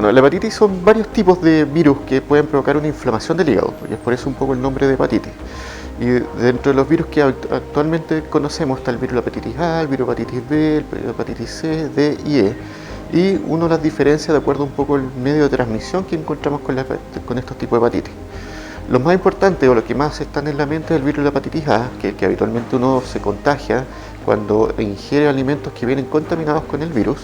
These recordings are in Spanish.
Bueno, la hepatitis son varios tipos de virus que pueden provocar una inflamación del hígado, y es por eso un poco el nombre de hepatitis. Y dentro de los virus que actualmente conocemos está el virus de la hepatitis A, el virus de la hepatitis B, el virus de la hepatitis C, D y E. Y uno las diferencia de acuerdo un poco al medio de transmisión que encontramos con estos tipos de hepatitis. Los más importantes o los que más están en la mente es el virus de la hepatitis A, que habitualmente uno se contagia cuando ingiere alimentos que vienen contaminados con el virus.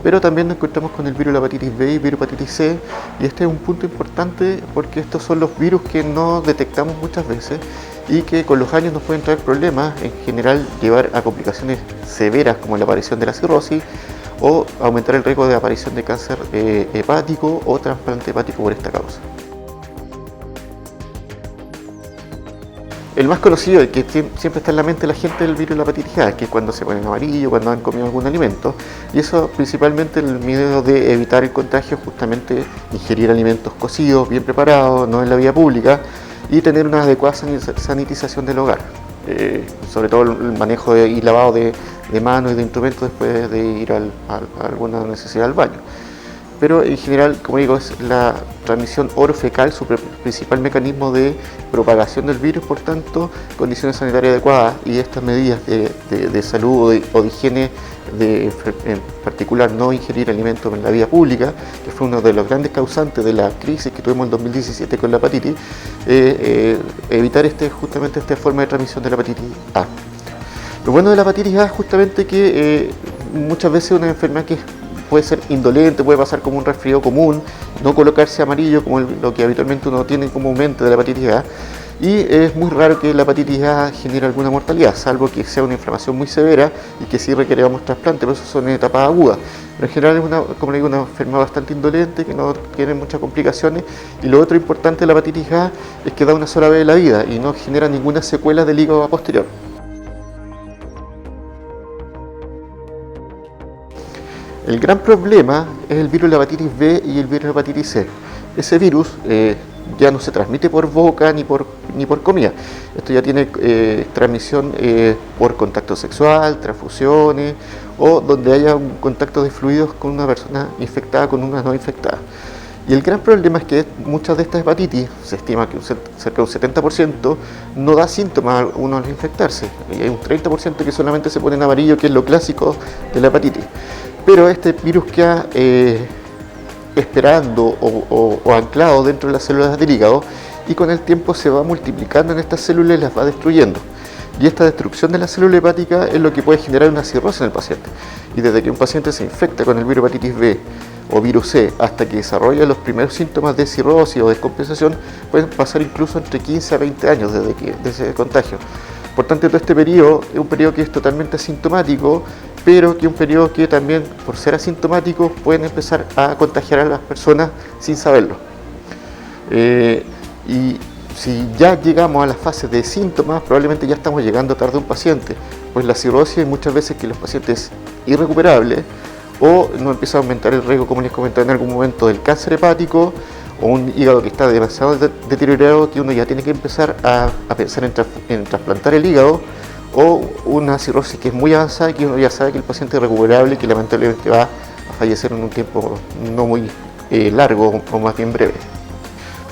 Pero también nos encontramos con el virus de la hepatitis B y virus de la hepatitis C, y este es un punto importante porque estos son los virus que no detectamos muchas veces y que con los años nos pueden traer problemas, en general llevar a complicaciones severas como la aparición de la cirrosis o aumentar el riesgo de aparición de cáncer hepático o trasplante hepático por esta causa. El más conocido y que siempre está en la mente de la gente es el virus de la hepatitis A, que es cuando se ponen amarillo, cuando han comido algún alimento, y eso principalmente el miedo de evitar el contagio, justamente ingerir alimentos cocidos, bien preparados, no en la vía pública, y tener una adecuada sanitización del hogar, sobre todo el manejo y lavado de manos y de instrumentos después de ir a alguna necesidad al baño. Pero en general, como digo, es la transmisión orofecal su principal mecanismo de propagación del virus, por tanto, condiciones sanitarias adecuadas y estas medidas de salud o de higiene, en particular no ingerir alimentos en la vía pública, que fue uno de los grandes causantes de la crisis que tuvimos en 2017 con la hepatitis, evitar justamente esta forma de transmisión de la hepatitis A. Lo bueno de la hepatitis A es justamente que muchas veces es una enfermedad que puede ser indolente, puede pasar como un resfriado común, no colocarse amarillo como lo que habitualmente uno tiene comúnmente de la hepatitis A, y es muy raro que la hepatitis A genere alguna mortalidad, salvo que sea una inflamación muy severa y que sí requeriramos trasplante, pero eso son etapas agudas. Pero en general es como le digo, una enfermedad bastante indolente, que no tiene muchas complicaciones, y lo otro importante de la hepatitis A es que da una sola vez en la vida y no genera ninguna secuela del hígado a posterior. El gran problema es el virus de la hepatitis B y el virus de la hepatitis C. Ese virus ya no se transmite por boca ni por comida. Esto ya tiene transmisión por contacto sexual, transfusiones o donde haya un contacto de fluidos con una persona infectada con una no infectada. Y el gran problema es que muchas de estas hepatitis, se estima que cerca de un 70%, no da síntomas a uno al infectarse. Y hay un 30% que solamente se pone en amarillo, que es lo clásico de la hepatitis. Pero este virus queda esperando o anclado dentro de las células del hígado y con el tiempo se va multiplicando en estas células y las va destruyendo. Y esta destrucción de la célula hepática es lo que puede generar una cirrosis en el paciente. Y desde que un paciente se infecta con el virus de hepatitis B o virus C hasta que desarrolla los primeros síntomas de cirrosis o descompensación, pueden pasar incluso entre 15 a 20 años desde ese contagio. Por tanto, todo este periodo es un periodo que es totalmente asintomático, pero que es un periodo que también, por ser asintomático, pueden empezar a contagiar a las personas sin saberlo. Y si ya llegamos a las fases de síntomas, probablemente ya estamos llegando tarde a un paciente, pues la cirrosis muchas veces que los pacientes es irrecuperable o no empieza a aumentar el riesgo, como les comentaba en algún momento, del cáncer hepático o un hígado que está demasiado deteriorado que uno ya tiene que empezar a pensar en trasplantar el hígado, o una cirrosis que es muy avanzada y que uno ya sabe que el paciente es recuperable y que lamentablemente va a fallecer en un tiempo no muy largo o más bien breve.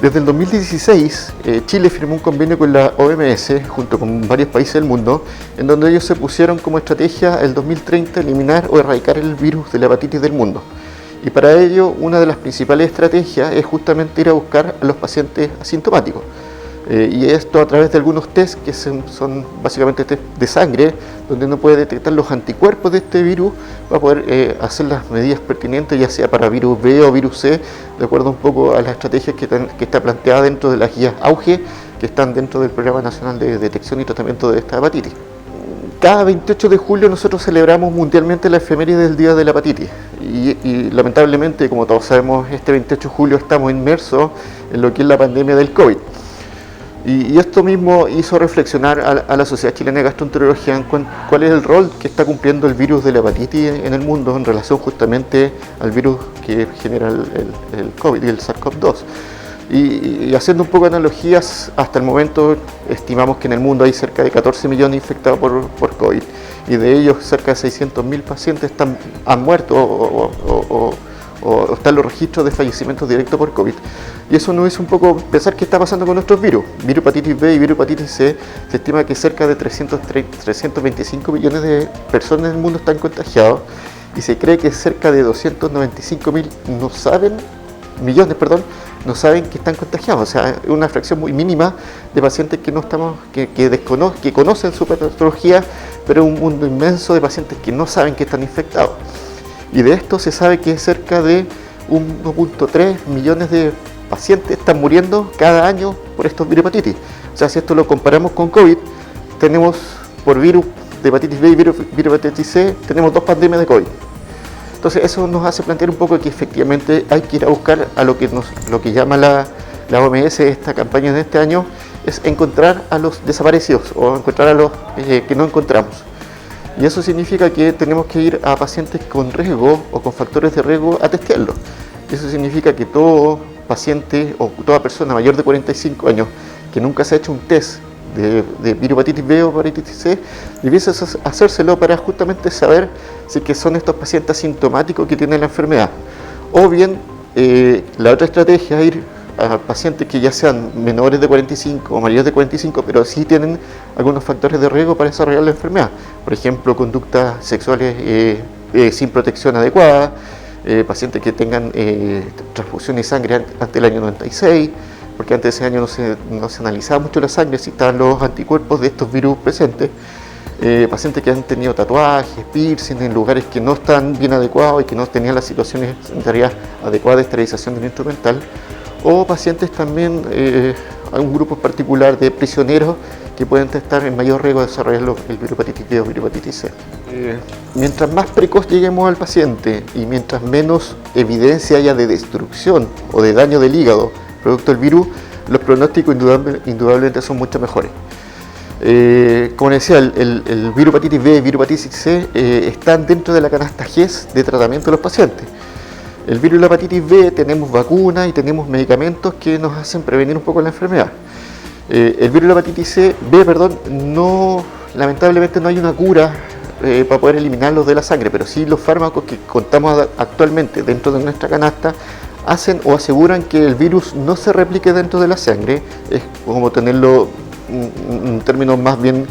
Desde el 2016, Chile firmó un convenio con la OMS, junto con varios países del mundo, en donde ellos se pusieron como estrategia el 2030 eliminar o erradicar el virus de la hepatitis del mundo. Y para ello, una de las principales estrategias es justamente ir a buscar a los pacientes asintomáticos. Y esto a través de algunos test que son básicamente test de sangre, donde uno puede detectar los anticuerpos de este virus para poder hacer las medidas pertinentes, ya sea para virus B o virus C, de acuerdo un poco a las estrategias que está planteada dentro de las guías AUGE, que están dentro del Programa Nacional de Detección y Tratamiento de esta hepatitis. Cada 28 de julio nosotros celebramos mundialmente la efeméride del Día de la Hepatitis y lamentablemente, como todos sabemos, este 28 de julio estamos inmersos en lo que es la pandemia del COVID. Y esto mismo hizo reflexionar a la Sociedad Chilena de Gastroenterología en cuál es el rol que está cumpliendo el virus de la hepatitis en el mundo en relación justamente al virus que genera el COVID y el SARS-CoV-2. Y haciendo un poco de analogías, hasta el momento estimamos que en el mundo hay cerca de 14 millones infectados por COVID y de ellos cerca de 600.000 pacientes han muerto o o están los registros de fallecimientos directos por COVID. Y eso nos hizo un poco pensar qué está pasando con nuestros virus. Virus hepatitis B y virus hepatitis C, se estima que cerca de 325 millones de personas en el mundo están contagiados y se cree que cerca de 295 millones no saben que están contagiados. O sea, es una fracción muy mínima de pacientes que conocen su patología, pero un mundo inmenso de pacientes que no saben que están infectados. Y de esto se sabe que cerca de 1.3 millones de pacientes están muriendo cada año por estos virus hepatitis. O sea, si esto lo comparamos con COVID, tenemos por virus de hepatitis B y virus hepatitis C, tenemos 2 pandemias de COVID. Entonces eso nos hace plantear un poco que efectivamente hay que ir a buscar a lo que llama la OMS, esta campaña de este año, es encontrar a los desaparecidos o encontrar a los que no encontramos. Y eso significa que tenemos que ir a pacientes con riesgo o con factores de riesgo a testearlos. Y eso significa que todo paciente o toda persona mayor de 45 años que nunca se ha hecho un test de virus hepatitis B o hepatitis C, debiese hacérselo para justamente saber si que son estos pacientes asintomáticos que tienen la enfermedad. O bien, la otra estrategia es ir a pacientes que ya sean menores de 45 o mayores de 45, pero sí tienen algunos factores de riesgo para desarrollar la enfermedad. Por ejemplo, conductas sexuales sin protección adecuada, pacientes que tengan transfusión de sangre ante el año 96, porque antes de ese año no se analizaba mucho la sangre, si estaban los anticuerpos de estos virus presentes. Pacientes que han tenido tatuajes, piercing en lugares que no están bien adecuados y que no tenían las situaciones sanitarias adecuadas de esterilización del instrumental, o pacientes también, hay un grupo particular de prisioneros que pueden estar en mayor riesgo de desarrollar el virus hepatitis B o virus hepatitis C. Mientras más precoz lleguemos al paciente y mientras menos evidencia haya de destrucción o de daño del hígado producto del virus, los pronósticos indudablemente son mucho mejores. Como decía, el virus hepatitis B y el virus hepatitis C están dentro de la canasta GES de tratamiento de los pacientes. El virus de la hepatitis B tenemos vacunas y tenemos medicamentos que nos hacen prevenir un poco la enfermedad. El virus de la hepatitis B, lamentablemente no hay una cura para poder eliminarlos de la sangre, pero sí los fármacos que contamos actualmente dentro de nuestra canasta hacen o aseguran que el virus no se replique dentro de la sangre. Es como tenerlo, un término más bien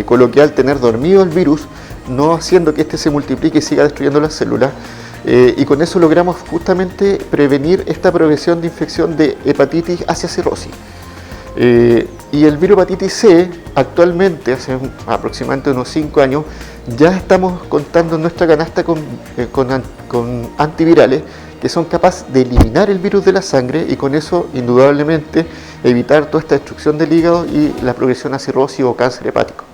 coloquial, tener dormido el virus, no haciendo que éste se multiplique y siga destruyendo las células. Y con eso logramos justamente prevenir esta progresión de infección de hepatitis hacia cirrosis. Y el virus hepatitis C, actualmente, hace aproximadamente unos 5 años, ya estamos contando en nuestra canasta con antivirales que son capaces de eliminar el virus de la sangre y con eso indudablemente evitar toda esta destrucción del hígado y la progresión a cirrosis o cáncer hepático.